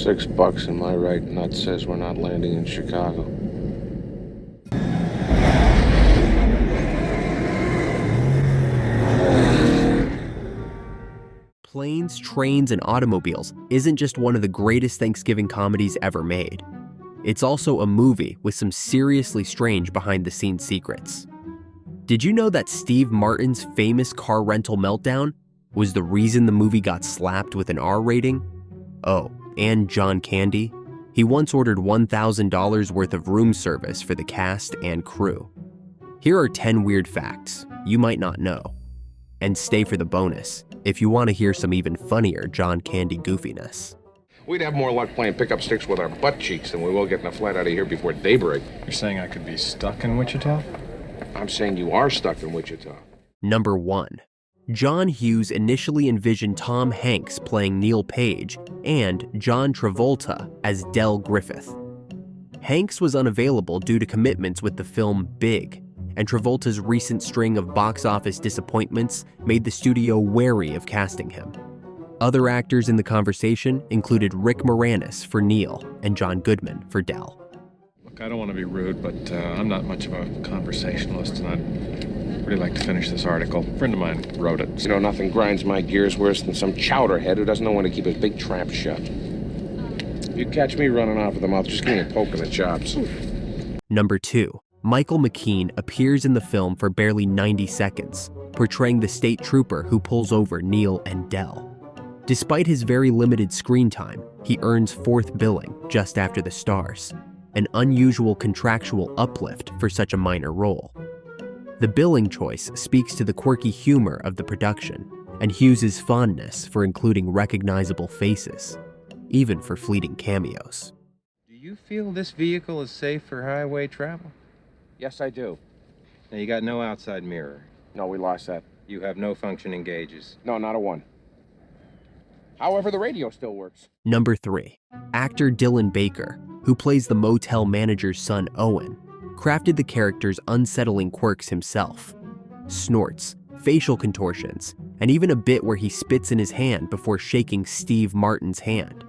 $6 and my right nut says we're not landing in Chicago. Planes, Trains, and Automobiles isn't just one of the greatest Thanksgiving comedies ever made. It's also a movie with some seriously strange behind-the-scenes secrets. Did you know that Steve Martin's famous car rental meltdown was the reason the movie got slapped with an R rating? Oh, and John Candy? He once ordered $1,000 worth of room service for the cast and crew. Here are 10 weird facts you might not know. And stay for the bonus if you want to hear some even funnier John Candy goofiness. We'd have more luck playing pickup sticks with our butt cheeks than we will getting a flight out of here before daybreak. You're saying I could be stuck in Wichita? I'm saying you are stuck in Wichita. Number 1. John Hughes initially envisioned Tom Hanks playing Neil Page and John Travolta as Del Griffith. Hanks was unavailable due to commitments with the film Big, and Travolta's recent string of box office disappointments made the studio wary of casting him. Other actors in the conversation included Rick Moranis for Neil and John Goodman for Del. Look, I don't want to be rude, but I'm not much of a conversationalist, and I'd really like to finish this article. A friend of mine wrote it. You know, nothing grinds my gears worse than some chowderhead who doesn't know when to keep his big trap shut. If you catch me running off with the mouth, just give me a poke in the chops. Number 2. Michael McKean appears in the film for barely 90 seconds, portraying the state trooper who pulls over Neil and Del. Despite his very limited screen time, he earns fourth billing just after the stars, an unusual contractual uplift for such a minor role. The billing choice speaks to the quirky humor of the production and Hughes's fondness for including recognizable faces, even for fleeting cameos. Do you feel this vehicle is safe for highway travel? Yes, I do. Now, you got no outside mirror. No, we lost that. You have no functioning gauges. No, not a one. However, the radio still works. Number 3. Actor Dylan Baker, who plays the motel manager's son Owen, crafted the character's unsettling quirks himself. Snorts, facial contortions, and even a bit where he spits in his hand before shaking Steve Martin's hand.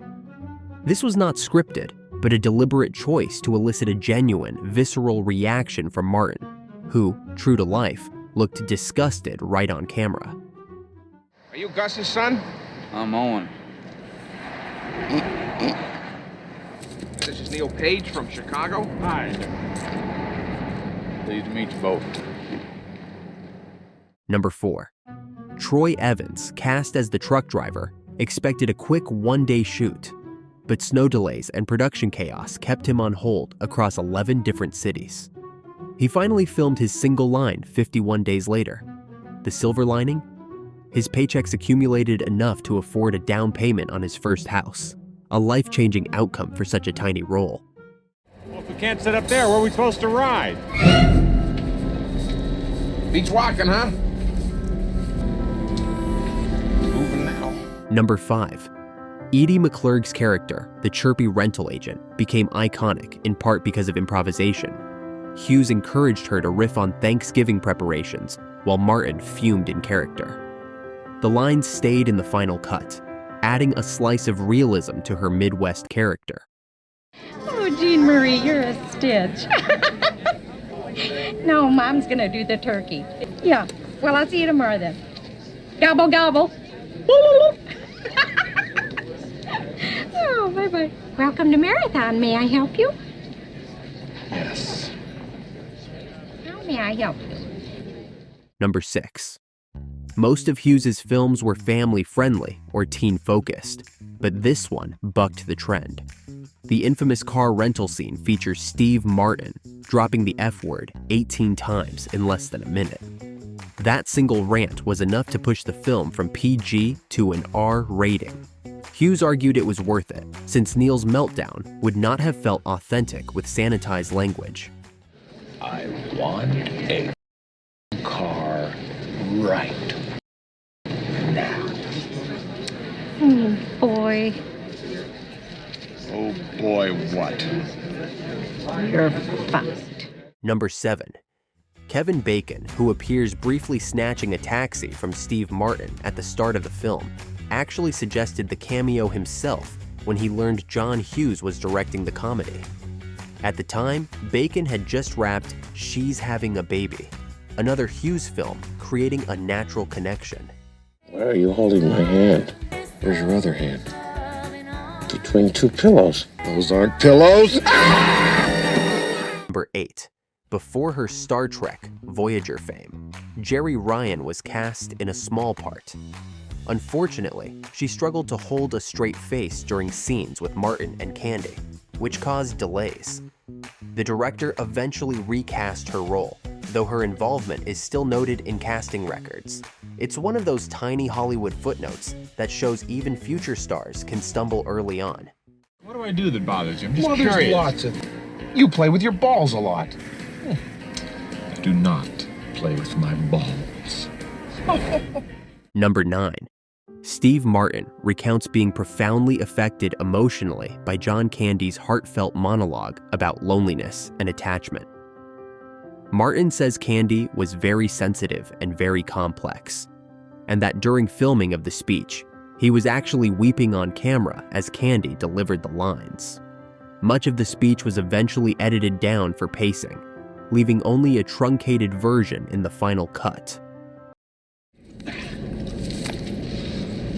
This was not scripted, but a deliberate choice to elicit a genuine, visceral reaction from Martin, who, true to life, looked disgusted right on camera. Are you Gus's son? I'm Owen. This is Neil Page from Chicago. Hi. Pleased to meet you both. Number 4. Troy Evans, cast as the truck driver, expected a quick one-day shoot, but snow delays and production chaos kept him on hold across 11 different cities. He finally filmed his single line 51 days later. The silver lining? His paychecks accumulated enough to afford a down payment on his first house, a life-changing outcome for such a tiny role. Well, if we can't sit up there, where are we supposed to ride? Beats walking, huh? Moving now. Number 5. Edie McClurg's character, the chirpy rental agent, became iconic in part because of improvisation. Hughes encouraged her to riff on Thanksgiving preparations, while Martin fumed in character. The lines stayed in the final cut, adding a slice of realism to her Midwest character. Oh, Jean Marie, you're a stitch. No, Mom's gonna do the turkey. Yeah, well, I'll see you tomorrow then. Gobble, gobble. Oh, bye-bye. Welcome to Marathon. May I help you? Yes. How may I help you? Number 6. Most of Hughes's films were family-friendly or teen-focused, but this one bucked the trend. The infamous car rental scene features Steve Martin dropping the F-word 18 times in less than a minute. That single rant was enough to push the film from PG to an R rating. Hughes argued it was worth it, since Neil's meltdown would not have felt authentic with sanitized language. I want a car right now. Oh, boy. Oh boy, what? You're fucked. Number 7. Kevin Bacon, who appears briefly snatching a taxi from Steve Martin at the start of the film, actually suggested the cameo himself when he learned John Hughes was directing the comedy. At the time, Bacon had just wrapped She's Having a Baby, another Hughes film creating a natural connection. Why are you holding my hand? Where's your other hand? Between two pillows. Those aren't pillows. Number 8. Before her Star Trek Voyager fame, Jeri Ryan was cast in a small part. Unfortunately, she struggled to hold a straight face during scenes with Martin and Candy, which caused delays. The director eventually recast her role, though her involvement is still noted in casting records. It's one of those tiny Hollywood footnotes that shows even future stars can stumble early on. What do I do that bothers you? I'm just Well, curious. there's lots of... You play with your balls a lot. I do not play with my balls. Number 9. Steve Martin recounts being profoundly affected emotionally by John Candy's heartfelt monologue about loneliness and attachment. Martin says Candy was very sensitive and very complex, and that during filming of the speech, he was actually weeping on camera as Candy delivered the lines. Much of the speech was eventually edited down for pacing, leaving only a truncated version in the final cut.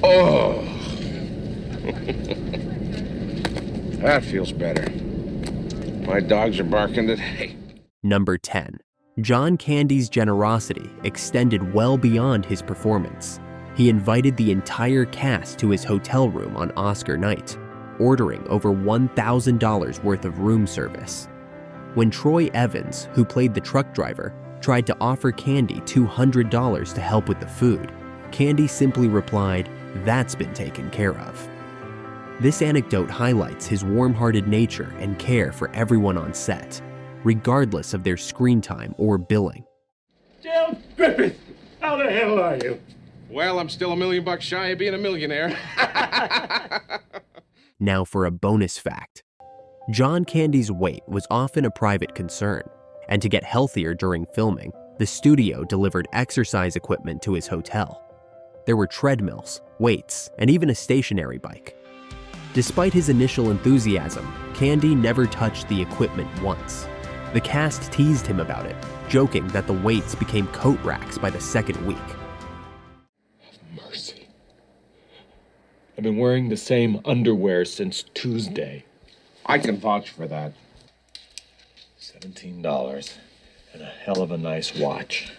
Oh. That feels better. My dogs are barking today. Number 10. John Candy's generosity extended well beyond his performance. He invited the entire cast to his hotel room on Oscar night, ordering over $1,000 worth of room service. When Troy Evans, who played the truck driver, tried to offer Candy $200 to help with the food, Candy simply replied, "That's been taken care of." This anecdote highlights his warm-hearted nature and care for everyone on set, regardless of their screen time or billing. Dale Griffith, how the hell are you? Well, I'm still $1 million shy of being a millionaire. Now for a bonus fact. John Candy's weight was often a private concern, and to get healthier during filming, the studio delivered exercise equipment to his hotel. There were treadmills, weights, and even a stationary bike. Despite his initial enthusiasm, Candy never touched the equipment once. The cast teased him about it, joking that the weights became coat racks by the second week. Mercy. I've been wearing the same underwear since Tuesday. I can vouch for that. $17 and a hell of a nice watch.